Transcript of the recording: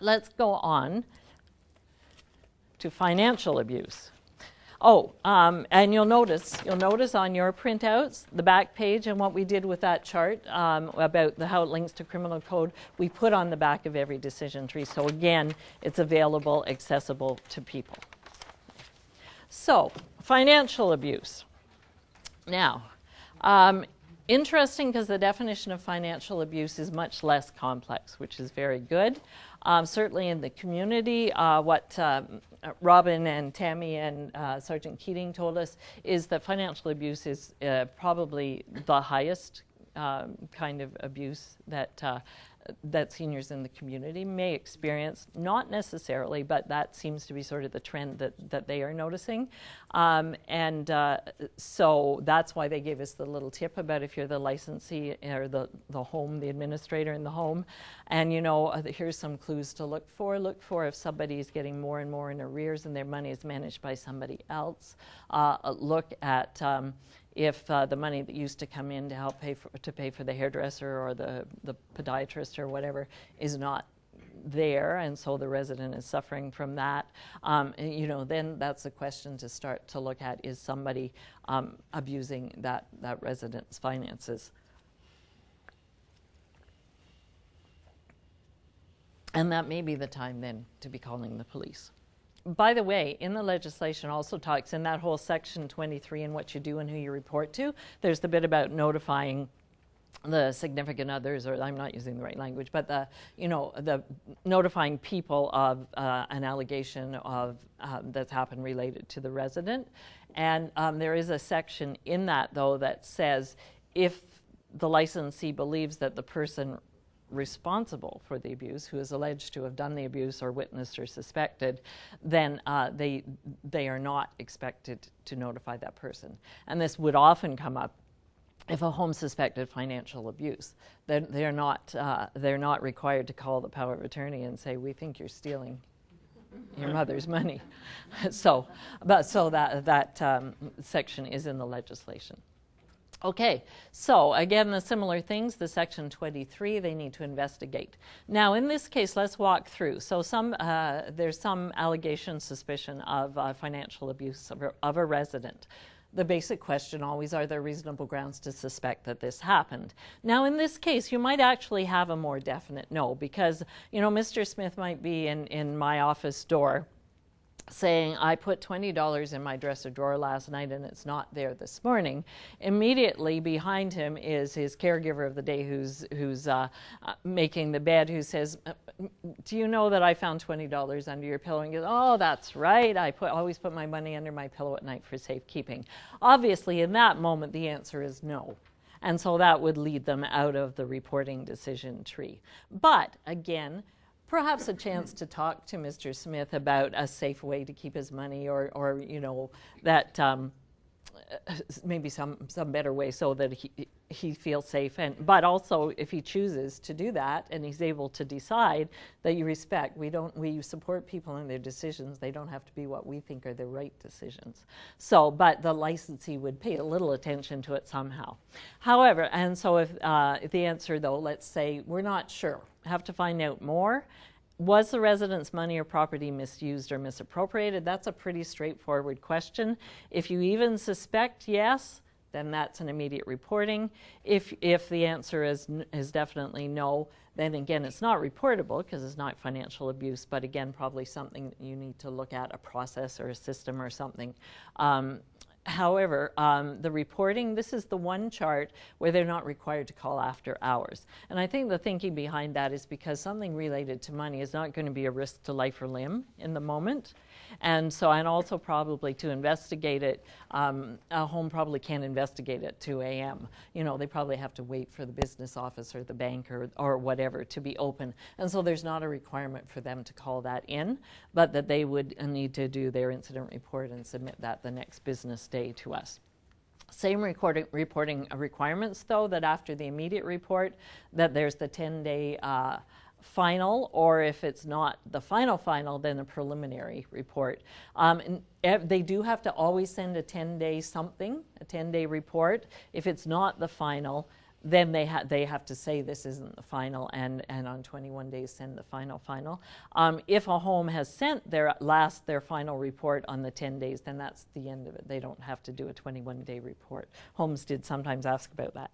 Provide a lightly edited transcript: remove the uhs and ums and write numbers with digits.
Let's go on to financial abuse. Oh, and you'll notice on your printouts, the back page and what we did with that chart about how it links to criminal code, we put on the back of every decision tree. So again, it's available, accessible to people. So, financial abuse. Now, interesting because the definition of financial abuse is much less complex, which is very good. Certainly in the community, what Robin and Tammy and Sergeant Keating told us is that financial abuse is probably the highest kind of abuse that seniors in the community may experience. Not necessarily, but that seems to be sort of the trend that they are noticing. So that's why they gave us the little tip about if you're the licensee or the administrator in the home. And here's some clues to look for. Look for if somebody is getting more and more in arrears and their money is managed by somebody else. Look at if the money that used to come in to help pay for the hairdresser or the podiatrist or whatever is not there, and so the resident is suffering from that. Then that's a question to start to look at: is somebody abusing that resident's finances? And that may be the time then to be calling the police. By the way, in the legislation also talks in that whole section 23 and what you do and who you report to, there's the bit about notifying the significant others, or I'm not using the right language, but the notifying people of an allegation of that's happened related to the resident. And there is a section in that, though, that says if the licensee believes that the person responsible for the abuse, who is alleged to have done the abuse or witnessed or suspected, then they are not expected to notify that person. And this would often come up if a home suspected financial abuse. They're not required to call the power of attorney and say, we think you're stealing your mother's money. So that section is in the legislation. Okay, so again, the similar things, the section 23, they need to investigate. Now, in this case, let's walk through. So there's some allegation, suspicion of financial abuse of a resident. The basic question always, are there reasonable grounds to suspect that this happened? Now, in this case, you might actually have a more definite no, because, Mr. Smith might be in my office door saying, I put $20 in my dresser drawer last night and it's not there this morning. Immediately behind him is his caregiver of the day who's making the bed, who says, do you know that I found $20 under your pillow? And he goes, oh, that's right. I always put my money under my pillow at night for safekeeping. Obviously, in that moment, the answer is no. And so that would lead them out of the reporting decision tree. But again, perhaps a chance to talk to Mr. Smith about a safe way to keep his money, or that maybe some better way so that he feels safe. But also, if he chooses to do that and he's able to decide that you respect, we support people in their decisions. They don't have to be what we think are the right decisions. So, but the licensee would pay a little attention to it somehow. However, and so if the answer, though, let's say we're not sure, have to find out more. Was the resident's money or property misused or misappropriated? That's a pretty straightforward question. If you even suspect yes, then that's an immediate reporting. If the answer is definitely no, then again, it's not reportable because it's not financial abuse, but again, probably something that you need to look at, a process or a system or something. However, the reporting, this is the one chart where they're not required to call after hours. And I think the thinking behind that is because something related to money is not going to be a risk to life or limb in the moment. And also probably to investigate it, a home probably can't investigate at 2 a.m. They probably have to wait for the business office or the bank or whatever to be open. And so there's not a requirement for them to call that in, but that they would need to do their incident report and submit that the next business day to us. Same reporting requirements, though, that after the immediate report, that there's the 10-day final, or if it's not the final, then a preliminary report. They do have to always send a 10-day report. If it's not the final, then they have to say this isn't the final, and on 21 days send the final. If a home has sent their final report on the 10 days, then that's the end of it. They don't have to do a 21-day report. Homes did sometimes ask about that.